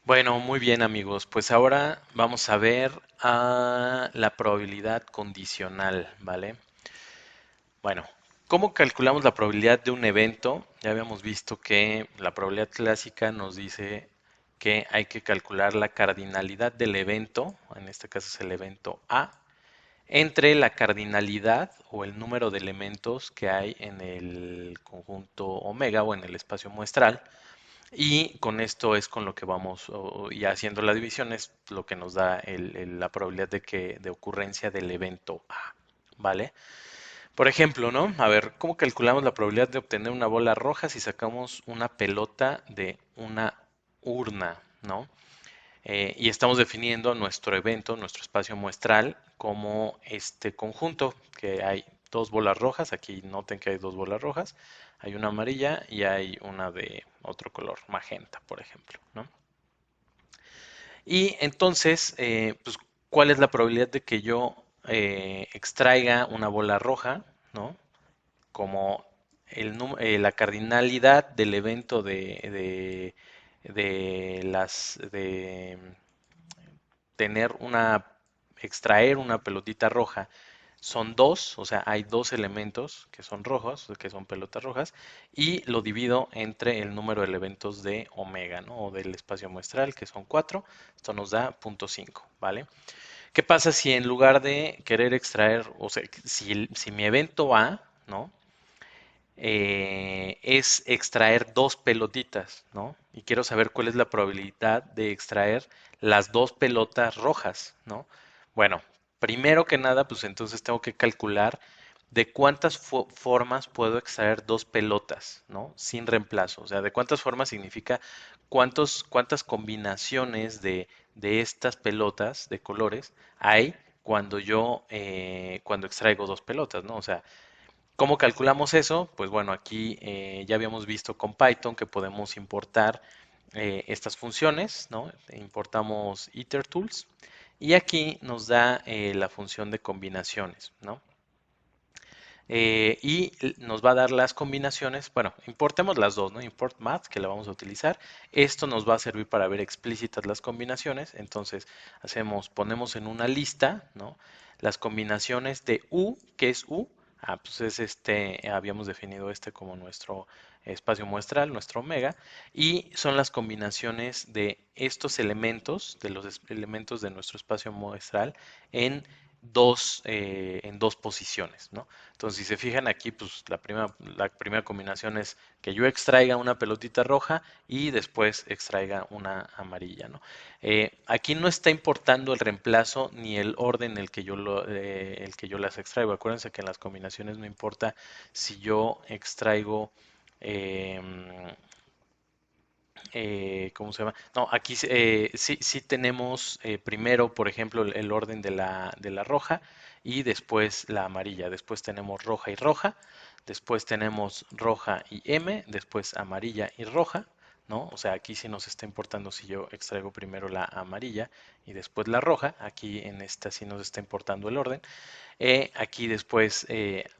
Bueno, muy bien amigos, pues ahora vamos a ver a la probabilidad condicional, ¿vale? Bueno, ¿cómo calculamos la probabilidad de un evento? Ya habíamos visto que la probabilidad clásica nos dice que hay que calcular la cardinalidad del evento, en este caso es el evento A, entre la cardinalidad o el número de elementos que hay en el conjunto omega o en el espacio muestral. Y con esto es con lo que vamos, y haciendo la división es lo que nos da la probabilidad de ocurrencia del evento A, ¿vale? Por ejemplo, ¿no? A ver, ¿cómo calculamos la probabilidad de obtener una bola roja si sacamos una pelota de una urna, ¿no? Y estamos definiendo nuestro evento, nuestro espacio muestral, como este conjunto, que hay dos bolas rojas, aquí noten que hay dos bolas rojas, hay una amarilla y hay una de otro color, magenta, por ejemplo, ¿no? Y entonces, pues, ¿cuál es la probabilidad de que yo extraiga una bola roja, ¿no? Como la cardinalidad del evento de tener extraer una pelotita roja son dos, o sea, hay dos elementos que son rojos, que son pelotas rojas, y lo divido entre el número de elementos de omega, ¿no? O del espacio muestral, que son 4. Esto nos da 0.5, ¿vale? ¿Qué pasa si en lugar de querer extraer, o sea, si mi evento A, ¿no? Es extraer dos pelotitas, ¿no? Y quiero saber cuál es la probabilidad de extraer las dos pelotas rojas, ¿no? Bueno, primero que nada, pues entonces tengo que calcular de cuántas formas puedo extraer dos pelotas, ¿no? Sin reemplazo. O sea, de cuántas formas significa cuántas combinaciones de estas pelotas de colores hay cuando extraigo dos pelotas, ¿no? O sea, ¿cómo calculamos eso? Pues bueno, aquí ya habíamos visto con Python que podemos importar estas funciones, ¿no? Importamos itertools y aquí nos da la función de combinaciones, ¿no? Nos va a dar las combinaciones, bueno, importemos las dos, ¿no? Import math, que la vamos a utilizar. Esto nos va a servir para ver explícitas las combinaciones. Entonces, ponemos en una lista, ¿no? Las combinaciones de U, ¿qué es U? Ah, pues es habíamos definido este como nuestro espacio muestral, nuestro omega, y son las combinaciones de estos elementos, de los elementos de nuestro espacio muestral, en dos posiciones, ¿no? Entonces, si se fijan aquí, pues la primera combinación es que yo extraiga una pelotita roja y después extraiga una amarilla, ¿no? Aquí no está importando el reemplazo ni el orden en el que yo las extraigo. Acuérdense que en las combinaciones no importa si yo extraigo em, ¿cómo se llama? No, aquí sí tenemos primero, por ejemplo, el orden de la roja y después la amarilla. Después tenemos roja y roja, después tenemos roja y M, después amarilla y roja, ¿no? O sea, aquí sí nos está importando si yo extraigo primero la amarilla y después la roja. Aquí en esta sí nos está importando el orden. Aquí después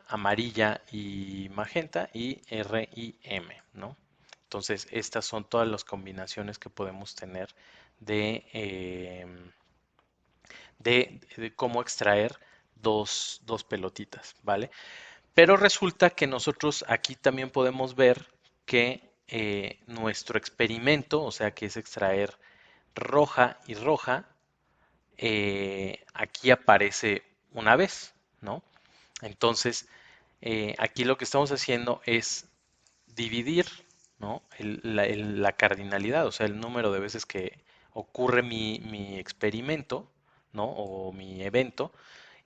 amarilla y magenta y R y M, ¿no? Entonces, estas son todas las combinaciones que podemos tener de, eh, de cómo extraer dos pelotitas, ¿vale? Pero resulta que nosotros aquí también podemos ver que nuestro experimento, o sea, que es extraer roja y roja, aquí aparece una vez, ¿no? Entonces, aquí lo que estamos haciendo es dividir, ¿no? La cardinalidad, o sea, el número de veces que ocurre mi experimento, ¿no? O mi evento,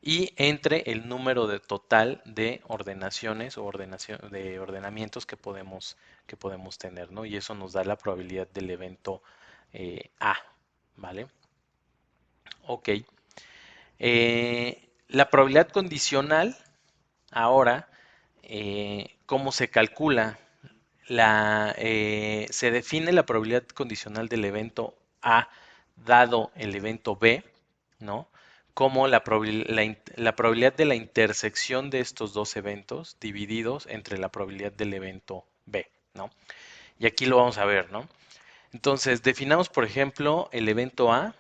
y entre el número de total de ordenaciones o de ordenamientos que podemos tener, ¿no? Y eso nos da la probabilidad del evento A, ¿vale? Ok. La probabilidad condicional, ahora, ¿cómo se calcula? Se define la probabilidad condicional del evento A dado el evento B, ¿no? Como la probabilidad de la intersección de estos dos eventos divididos entre la probabilidad del evento B, ¿no? Y aquí lo vamos a ver, ¿no? Entonces, definamos, por ejemplo, el evento A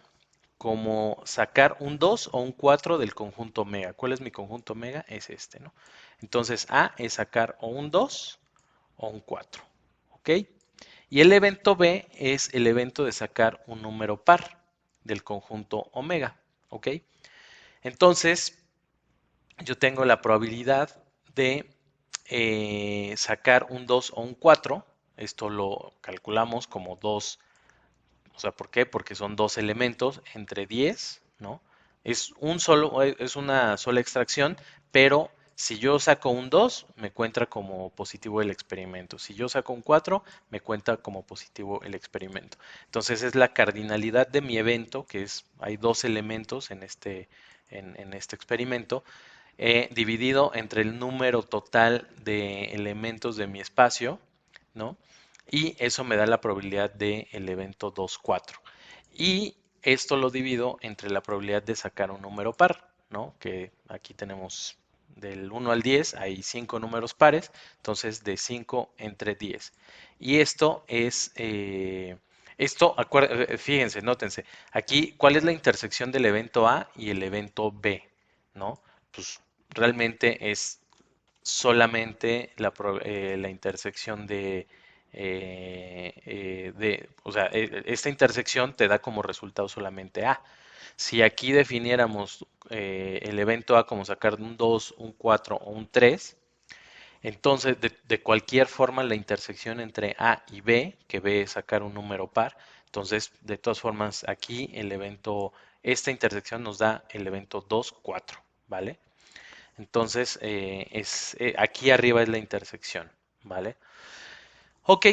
como sacar un 2 o un 4 del conjunto omega. ¿Cuál es mi conjunto omega? Es este, ¿no? Entonces, A es sacar o un 2 o un 4, ¿ok? Y el evento B es el evento de sacar un número par del conjunto omega, ¿ok? Entonces, yo tengo la probabilidad de sacar un 2 o un 4. Esto lo calculamos como 2. O sea, ¿por qué? Porque son dos elementos entre 10, ¿no? Es una sola extracción, pero si yo saco un 2, me cuenta como positivo el experimento. Si yo saco un 4, me cuenta como positivo el experimento. Entonces es la cardinalidad de mi evento, hay dos elementos en este experimento, dividido entre el número total de elementos de mi espacio, ¿no? Y eso me da la probabilidad del evento 2, 4. Y esto lo divido entre la probabilidad de sacar un número par, ¿no? Que aquí tenemos del 1 al 10, hay 5 números pares, entonces de 5 entre 10. Y fíjense, nótense, aquí, ¿cuál es la intersección del evento A y el evento B? ¿No? Pues realmente es solamente la intersección o sea, esta intersección te da como resultado solamente A. Si aquí definiéramos el evento A como sacar un 2, un 4 o un 3, entonces de cualquier forma la intersección entre A y B, que B es sacar un número par, entonces de todas formas aquí esta intersección nos da el evento 2, 4, ¿vale? Entonces, aquí arriba es la intersección, ¿vale? Ok,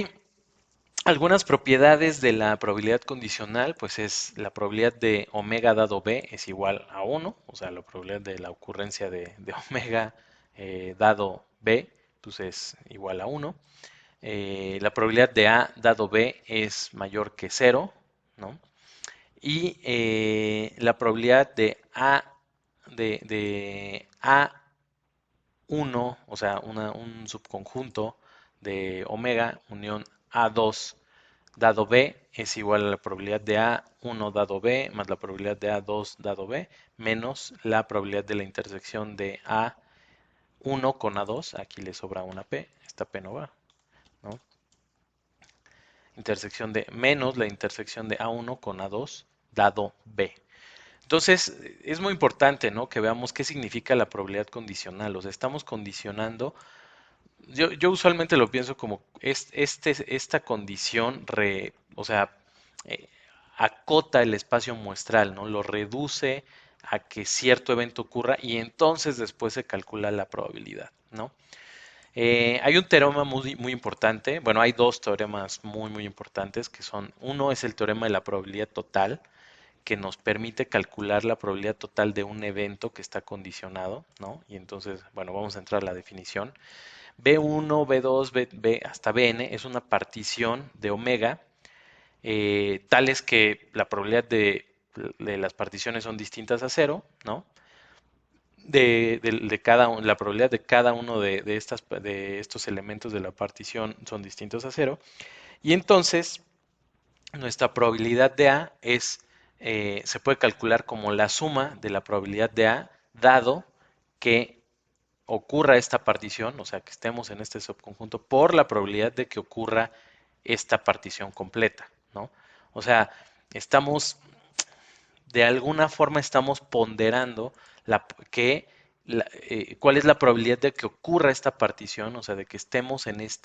algunas propiedades de la probabilidad condicional, pues es la probabilidad de omega dado B es igual a 1, o sea, la probabilidad de la ocurrencia de omega dado B, pues es igual a 1. La probabilidad de A dado B es mayor que 0, ¿no? Y la probabilidad de A 1, o sea, un subconjunto de omega unión A2 dado B es igual a la probabilidad de A1 dado B más la probabilidad de A2 dado B menos la probabilidad de la intersección de A1 con A2, aquí le sobra una P, esta P no va, ¿no? Intersección de menos la intersección de A1 con A2 dado B. Entonces, es muy importante, ¿no? Que veamos qué significa la probabilidad condicional. O sea, estamos condicionando. Yo usualmente lo pienso como esta condición, o sea, eh, acota el espacio muestral, ¿no? Lo reduce a que cierto evento ocurra y entonces después se calcula la probabilidad, ¿no? Hay un teorema muy importante, bueno, hay dos teoremas muy importantes que son, uno es el teorema de la probabilidad total, que nos permite calcular la probabilidad total de un evento que está condicionado, ¿no? Y entonces, bueno, vamos a entrar a la definición. B1, B2, B hasta Bn es una partición de omega, tales que la probabilidad de las particiones son distintas a cero, ¿no? La probabilidad de cada uno de estos elementos de la partición son distintos a cero. Y entonces, nuestra probabilidad de A se puede calcular como la suma de la probabilidad de A, dado que ocurra esta partición, o sea, que estemos en este subconjunto, por la probabilidad de que ocurra esta partición completa, ¿no? O sea, estamos, de alguna forma estamos ponderando cuál es la probabilidad de que ocurra esta partición, o sea, de que estemos en pues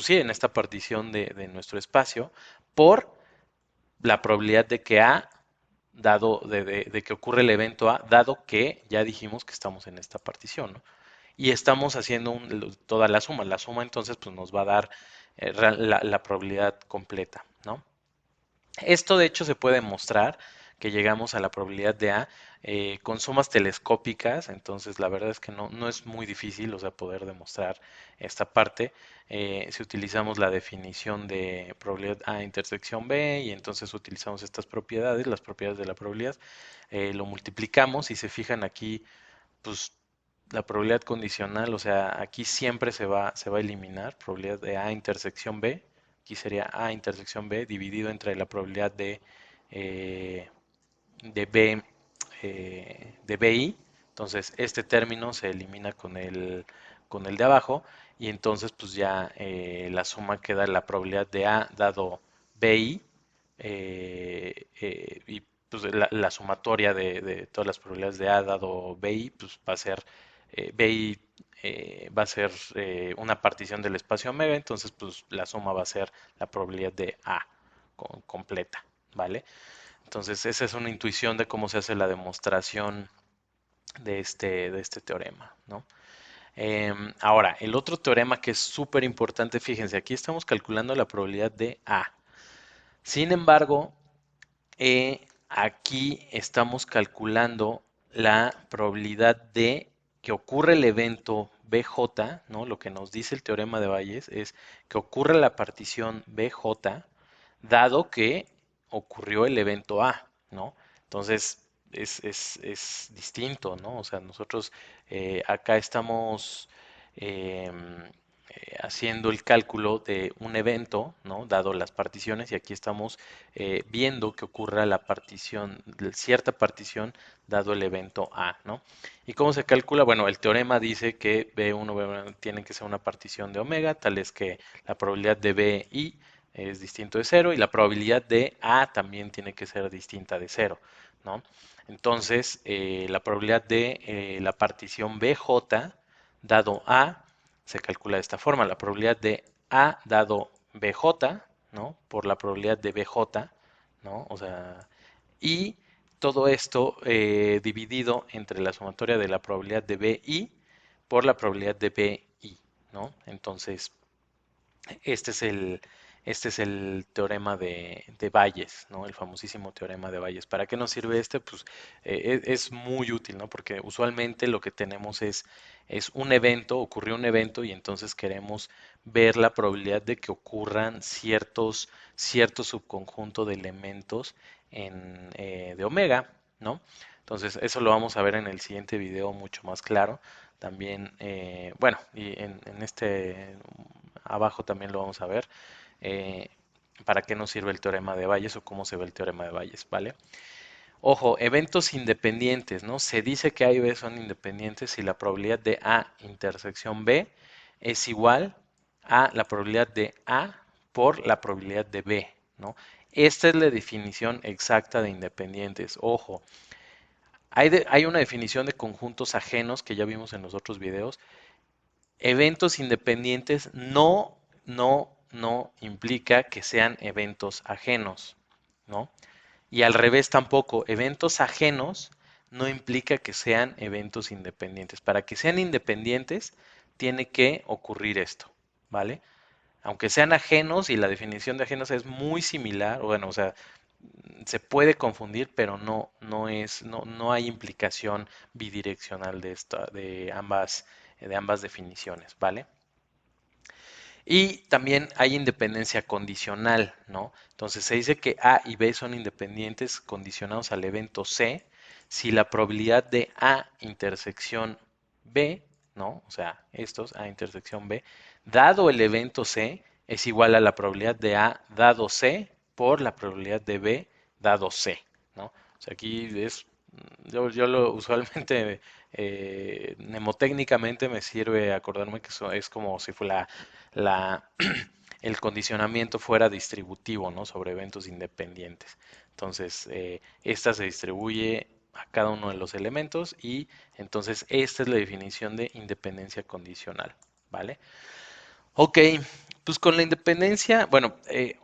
sí, en esta partición de nuestro espacio, por la probabilidad de que de que ocurre el evento A, dado que ya dijimos que estamos en esta partición, ¿no? Y estamos haciendo toda la suma. La suma entonces pues nos va a dar la probabilidad completa, ¿no? Esto de hecho se puede demostrar que llegamos a la probabilidad de A con sumas telescópicas, entonces la verdad es que no es muy difícil, o sea, poder demostrar esta parte. Si utilizamos la definición de probabilidad A intersección B y entonces utilizamos estas propiedades, las propiedades de la probabilidad, lo multiplicamos y se fijan aquí, pues la probabilidad condicional, o sea, aquí siempre se va a eliminar probabilidad de A intersección B, aquí sería A intersección B dividido entre la probabilidad eh, de B, de BI. Entonces este término se elimina con el de abajo y entonces pues ya la suma queda la probabilidad de A dado BI y pues la sumatoria de todas las probabilidades de A dado BI pues va a ser BI va a ser una partición del espacio omega, entonces pues la suma va a ser la probabilidad de A completa, ¿vale? Entonces, esa es una intuición de cómo se hace la demostración de este teorema, ¿no? Ahora, el otro teorema que es súper importante, fíjense, aquí estamos calculando la probabilidad de A. Sin embargo, aquí estamos calculando la probabilidad de que ocurre el evento BJ, ¿no? Lo que nos dice el teorema de Bayes es que ocurre la partición BJ dado que ocurrió el evento A, ¿no? Entonces es distinto, ¿no? O sea, nosotros acá estamos haciendo el cálculo de un evento, ¿no? Dado las particiones, y aquí estamos viendo que ocurra la partición, cierta partición, dado el evento A, ¿no? ¿Y cómo se calcula? Bueno, el teorema dice que B1, B1 tienen que ser una partición de omega, tal es que la probabilidad de BI es distinto de cero y la probabilidad de A también tiene que ser distinta de cero, ¿no? Entonces, la probabilidad de la partición BJ dado A se calcula de esta forma. La probabilidad de A dado BJ, ¿no? Por la probabilidad de BJ, ¿no? O sea, y todo esto dividido entre la sumatoria de la probabilidad de BI por la probabilidad de BI, ¿no? Entonces, este es este es el teorema de Bayes, ¿no? El famosísimo teorema de Bayes. ¿Para qué nos sirve este? Pues es muy útil, ¿no? Porque usualmente lo que tenemos es un evento, ocurrió un evento y entonces queremos ver la probabilidad de que ocurran cierto subconjunto de elementos de omega, ¿no? Entonces eso lo vamos a ver en el siguiente video mucho más claro. También, bueno, y en este abajo también lo vamos a ver. eh, para qué nos sirve el teorema de Bayes o cómo se ve el teorema de Bayes, ¿vale? Ojo, eventos independientes, ¿no? Se dice que A y B son independientes si la probabilidad de A intersección B es igual a la probabilidad de A por la probabilidad de B, ¿no? Esta es la definición exacta de independientes. Ojo, hay una definición de conjuntos ajenos que ya vimos en los otros videos. Eventos independientes no implica que sean eventos ajenos, ¿no? Y al revés tampoco, eventos ajenos no implica que sean eventos independientes. Para que sean independientes, tiene que ocurrir esto, ¿vale? Aunque sean ajenos y la definición de ajenos es muy similar, bueno, o sea, se puede confundir, pero no hay implicación bidireccional de ambas definiciones, ¿vale? Y también hay independencia condicional, ¿no? Entonces se dice que A y B son independientes condicionados al evento C si la probabilidad de A intersección B, ¿no? O sea, estos A intersección B, dado el evento C, es igual a la probabilidad de A dado C por la probabilidad de B dado C, ¿no? O sea, aquí yo usualmente mnemotécnicamente me sirve acordarme que eso es como si fuera la, el condicionamiento fuera distributivo, ¿no? Sobre eventos independientes. Entonces, esta se distribuye a cada uno de los elementos y entonces esta es la definición de independencia condicional, ¿vale? Ok, pues con la independencia, bueno,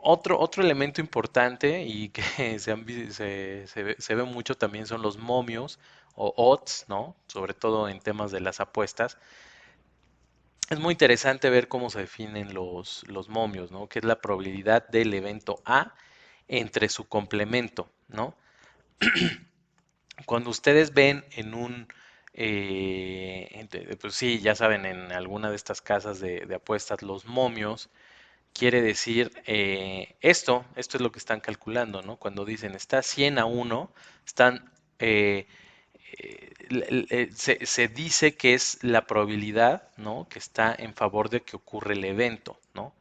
otro elemento importante y que se ve mucho también son los momios o odds, ¿no? Sobre todo en temas de las apuestas. Es muy interesante ver cómo se definen los momios, ¿no? Que es la probabilidad del evento A entre su complemento, ¿no? Cuando ustedes ven en pues sí, ya saben, en alguna de estas casas de apuestas, los momios, quiere decir esto es lo que están calculando, ¿no? Cuando dicen está 100-1, están eh, se dice que es la probabilidad, ¿no? Que está en favor de que ocurre el evento, ¿no?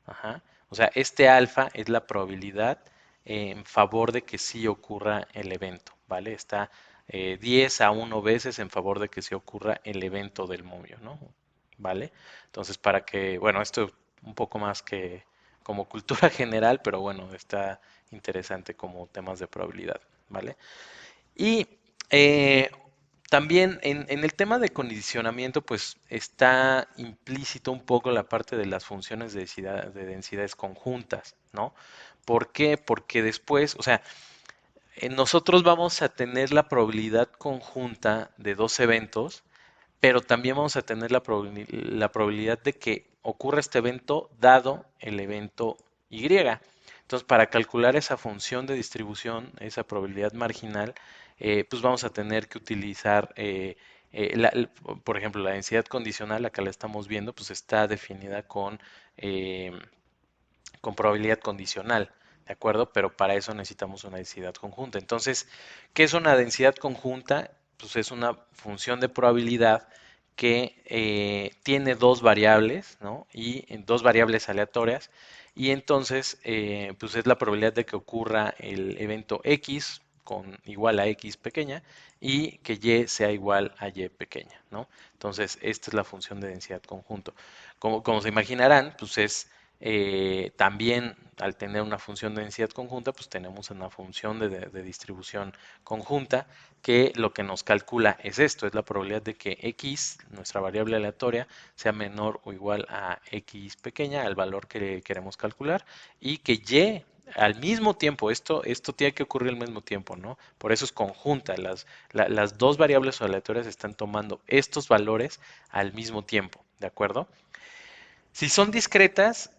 Ajá. O sea, este alfa es la probabilidad en favor de que sí ocurra el evento, ¿vale? Está 10 a 1 veces en favor de que sí ocurra el evento del momio, ¿no? ¿Vale? Entonces, para que, bueno, esto un poco más que como cultura general, pero bueno, está interesante como temas de probabilidad, ¿vale? Y eh, también en el tema de condicionamiento, pues está implícito un poco la parte de las funciones de densidades conjuntas, ¿no? ¿Por qué? Porque después, o sea, nosotros vamos a tener la probabilidad conjunta de dos eventos, pero también vamos a tener la probabilidad de que ocurra este evento dado el evento Y. Entonces, para calcular esa función de distribución, esa probabilidad marginal, pues vamos a tener que utilizar, por ejemplo, la densidad condicional, acá la estamos viendo, pues está definida eh, con probabilidad condicional, ¿de acuerdo? Pero para eso necesitamos una densidad conjunta. Entonces, ¿qué es una densidad conjunta? Pues es una función de probabilidad que tiene dos variables, ¿no? Y en dos variables aleatorias. Y entonces, pues es la probabilidad de que ocurra el evento X con igual a X pequeña y que Y sea igual a Y pequeña, ¿no? Entonces, esta es la función de densidad conjunto. Como se imaginarán, pues es también al tener una función de densidad conjunta, pues tenemos una función de distribución conjunta que lo que nos calcula es esto, es la probabilidad de que x, nuestra variable aleatoria, sea menor o igual a x pequeña, al valor que queremos calcular, y que y al mismo tiempo, esto tiene que ocurrir al mismo tiempo, ¿no? Por eso es conjunta, las dos variables aleatorias están tomando estos valores al mismo tiempo, ¿de acuerdo? Si son discretas,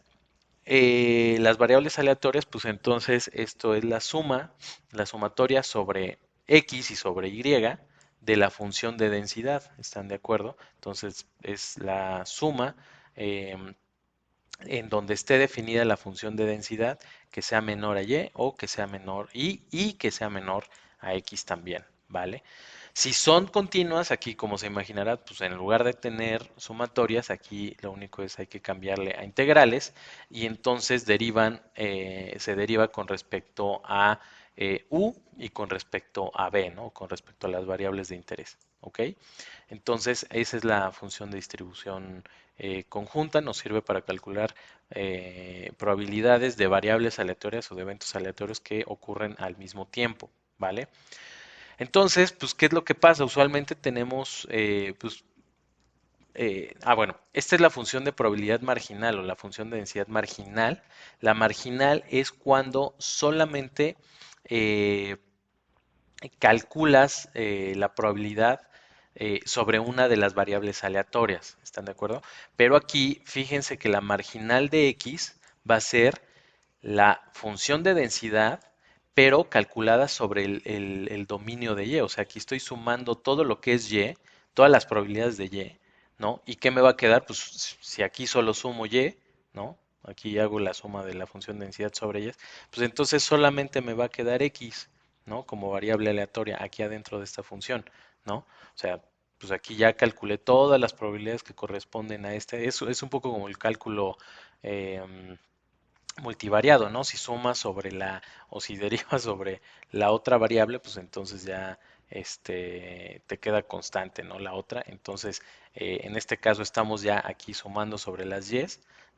las variables aleatorias, pues entonces esto es la sumatoria sobre x y sobre y de la función de densidad, ¿están de acuerdo? Entonces es la suma en donde esté definida la función de densidad que sea menor a y o que sea menor y que sea menor a x también, ¿vale? Si son continuas, aquí como se imaginará, pues en lugar de tener sumatorias, aquí lo único es hay que cambiarle a integrales y entonces se deriva con respecto a u y con respecto a b, ¿no? Con respecto a las variables de interés, ¿ok? Entonces esa es la función de distribución conjunta, nos sirve para calcular probabilidades de variables aleatorias o de eventos aleatorios que ocurren al mismo tiempo, ¿vale? Entonces, pues, ¿qué es lo que pasa? Usualmente tenemos, bueno, esta es la función de probabilidad marginal o la función de densidad marginal. La marginal es cuando solamente eh, calculas la probabilidad sobre una de las variables aleatorias, ¿están de acuerdo? Pero aquí, fíjense que la marginal de x va a ser la función de densidad, pero calculada sobre el dominio de y. O sea, aquí estoy sumando todo lo que es y, todas las probabilidades de y, ¿no? ¿Y qué me va a quedar? Pues si aquí solo sumo y, ¿no? Aquí hago la suma de la función de densidad sobre ellas, pues entonces solamente me va a quedar x, ¿no? Como variable aleatoria aquí adentro de esta función, ¿no? O sea, pues aquí ya calculé todas las probabilidades que corresponden a este. Eso es un poco como el cálculo multivariado, ¿no? Si sumas sobre o si derivas sobre la otra variable, pues entonces ya te queda constante, ¿no? La otra. Entonces, en este caso estamos ya aquí sumando sobre las y,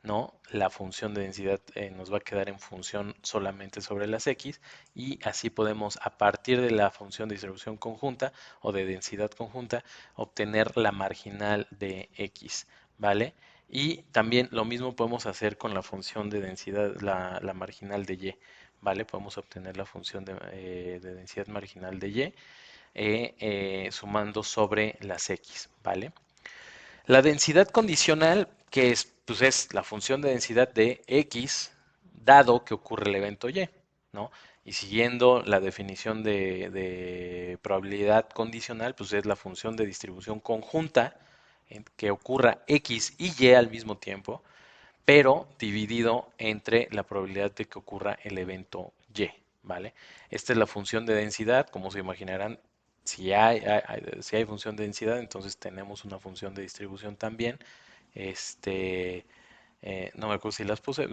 ¿no? La función de densidad nos va a quedar en función solamente sobre las x y así podemos, a partir de la función de distribución conjunta o de densidad conjunta, obtener la marginal de x, ¿vale? Y también lo mismo podemos hacer con la función de densidad, la marginal de y, ¿vale? Podemos obtener la función de densidad marginal de y sumando sobre las x, ¿vale? La densidad condicional, que es, pues es la función de densidad de x, dado que ocurre el evento y, ¿no? Y siguiendo la definición de probabilidad condicional, pues es la función de distribución conjunta en que ocurra x y y al mismo tiempo, pero dividido entre la probabilidad de que ocurra el evento y, ¿vale? Esta es la función de densidad, como se imaginarán, si hay función de densidad, entonces tenemos una función de distribución también, este, no me acuerdo si las puse,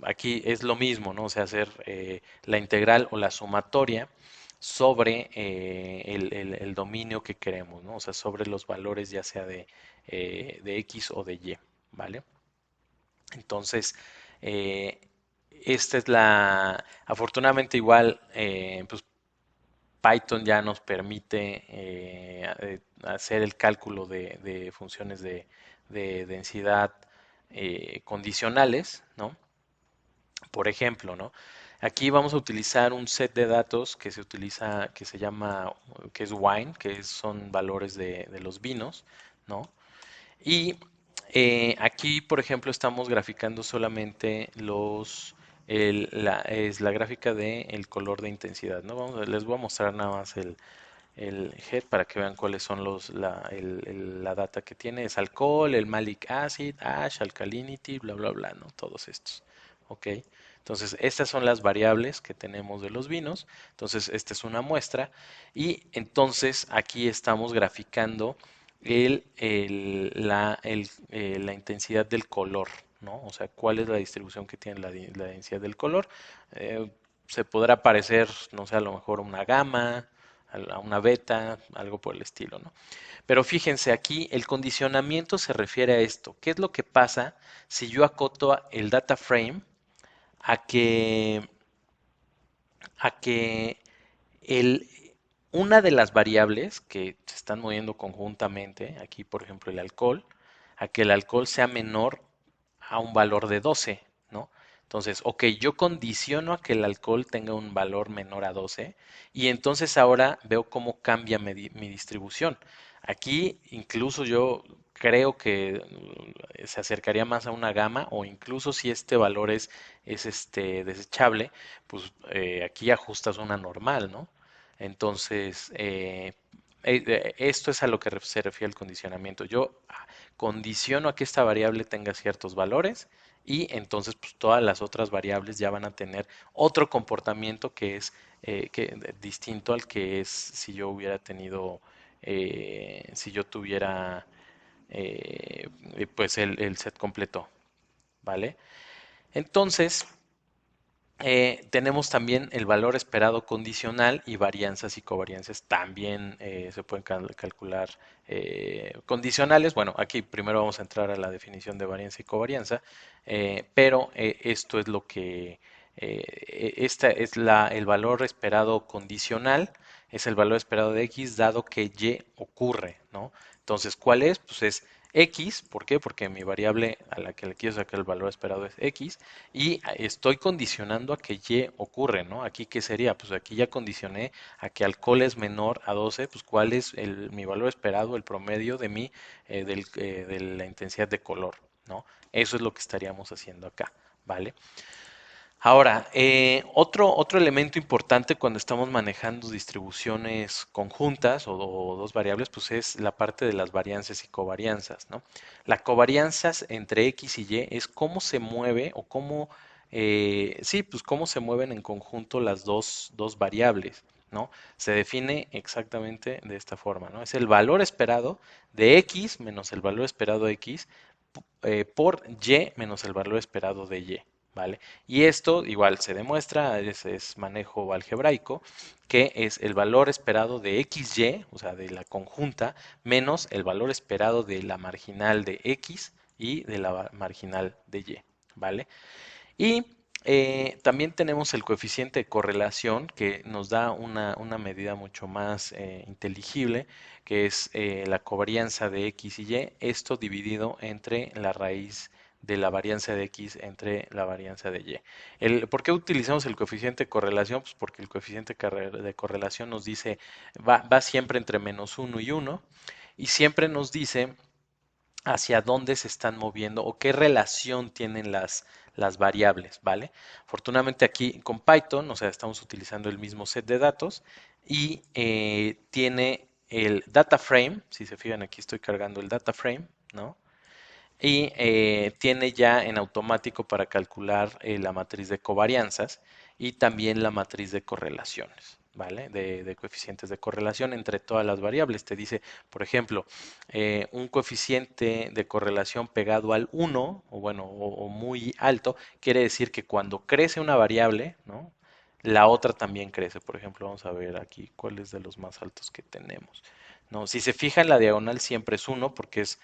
aquí es lo mismo, ¿no? O sea, hacer la integral o la sumatoria sobre el dominio que queremos, ¿no? O sea, sobre los valores ya sea de X o de Y, ¿vale? Entonces, eh, esta es afortunadamente igual, pues Python ya nos permite hacer el cálculo de funciones de densidad condicionales, ¿no? Por ejemplo, ¿no? Aquí vamos a utilizar un set de datos que se utiliza, que se llama, que es wine, son valores de los vinos, ¿no? Y aquí, por ejemplo, estamos graficando solamente es la gráfica del color de intensidad, ¿no? Les voy a mostrar nada más el head para que vean cuáles son la data que tiene. Es alcohol, el malic acid, ash, alkalinity, bla, bla, bla, ¿no? Todos estos. ¿Ok? Entonces, estas son las variables que tenemos de los vinos. Entonces, esta es una muestra. Y entonces, aquí estamos graficando la intensidad del color, ¿no? O sea, cuál es la distribución que tiene la densidad del color. Eh, Se podrá parecer, no sé, a lo mejor una gama, a una beta, algo por el estilo, ¿no? Pero fíjense, aquí el condicionamiento se refiere a esto. ¿Qué es lo que pasa si yo acoto el data frame a que, a que el, una de las variables que se están moviendo conjuntamente, aquí por ejemplo el alcohol, a que el alcohol sea menor a un valor de 12, ¿no? Entonces, ok, yo condiciono a que el alcohol tenga un valor menor a 12 y entonces ahora veo cómo cambia mi distribución. Aquí incluso yo creo que se acercaría más a una gama o incluso si este valor es desechable, pues aquí ajustas una normal, ¿no? Entonces, esto es a lo que se refiere el condicionamiento. Yo condiciono a que esta variable tenga ciertos valores y entonces pues, todas las otras variables ya van a tener otro comportamiento que es distinto al que es si yo hubiera tenido, si yo tuviera pues el set completo, ¿vale? Entonces, tenemos también el valor esperado condicional y varianzas y covarianzas también se pueden calcular condicionales. Bueno, aquí primero vamos a entrar a la definición de varianza y covarianza, pero esto es lo que, esta es el valor esperado condicional, es el valor esperado de X dado que Y ocurre, ¿no? Entonces, ¿cuál es? Pues es X, ¿por qué? Porque mi variable a la que le quiero sacar el valor esperado es X y estoy condicionando a que Y ocurre, ¿no? Aquí, ¿qué sería? Pues aquí ya condicioné a que alcohol es menor a 12, pues ¿cuál es mi valor esperado, el promedio de la intensidad de color, ¿no? Eso es lo que estaríamos haciendo acá, ¿vale? Ahora, otro elemento importante cuando estamos manejando distribuciones conjuntas o dos variables, pues es la parte de las varianzas y covarianzas, ¿no? La covarianzas entre X y Y es cómo se mueve o cómo, sí, pues cómo se mueven en conjunto las dos variables, ¿no? Se define exactamente de esta forma, ¿no? Es el valor esperado de X menos el valor esperado de X por Y menos el valor esperado de Y, ¿vale? Y esto igual se demuestra, es manejo algebraico, que es el valor esperado de XY, o sea, de la conjunta, menos el valor esperado de la marginal de X y de la marginal de Y, ¿vale? Y también tenemos el coeficiente de correlación que nos da una medida mucho más inteligible, que es la covarianza de X y Y, esto dividido entre la raíz de la varianza de X entre la varianza de Y. ¿Por qué utilizamos el coeficiente de correlación? Pues porque el coeficiente de correlación nos dice, va siempre entre -1 y 1 y siempre nos dice hacia dónde se están moviendo o qué relación tienen las variables, ¿vale? Afortunadamente aquí con Python, o sea, estamos utilizando el mismo set de datos y tiene el data frame, si se fijan aquí estoy cargando el data frame, ¿no? Y tiene ya en automático para calcular la matriz de covarianzas y también la matriz de correlaciones, ¿vale? De coeficientes de correlación entre todas las variables. Te dice, por ejemplo, un coeficiente de correlación pegado al 1, o bueno, o muy alto, quiere decir que cuando crece una variable, ¿no? La otra también crece. Por ejemplo, vamos a ver aquí cuál es de los más altos que tenemos. ¿No? Si se fija en la diagonal siempre es 1 porque es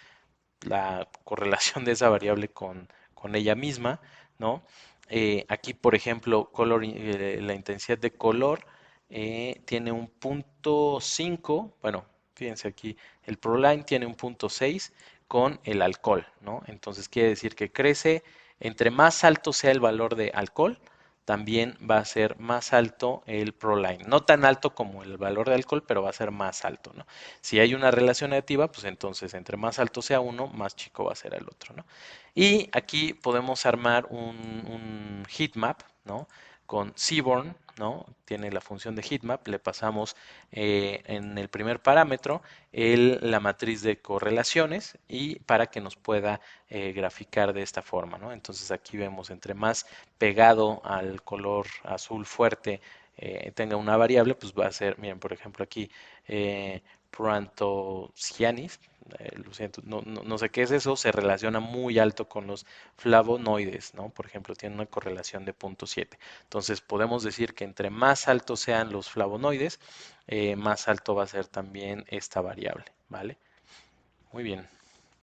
la correlación de esa variable con ella misma, ¿no? Aquí, por ejemplo, la intensidad de color tiene un punto 5, bueno, fíjense aquí, el Proline tiene un punto 6 con el alcohol, ¿no? Entonces quiere decir que crece, entre más alto sea el valor de alcohol, también va a ser más alto el Proline. No tan alto como el valor de alcohol, pero va a ser más alto, ¿no? Si hay una relación negativa, pues entonces entre más alto sea uno, más chico va a ser el otro, ¿no? Y aquí podemos armar un heatmap, ¿no? Con Seaborn, ¿no? Tiene la función de heatmap, le pasamos en el primer parámetro la matriz de correlaciones y para que nos pueda graficar de esta forma, ¿no? Entonces aquí vemos entre más pegado al color azul fuerte tenga una variable, pues va a ser, miren, por ejemplo aquí eh, Proantocianis, lo siento, no sé qué es eso, se relaciona muy alto con los flavonoides, ¿no? Por ejemplo, tiene una correlación de 0.7. Entonces podemos decir que entre más altos sean los flavonoides, más alto va a ser también esta variable, ¿vale? Muy bien.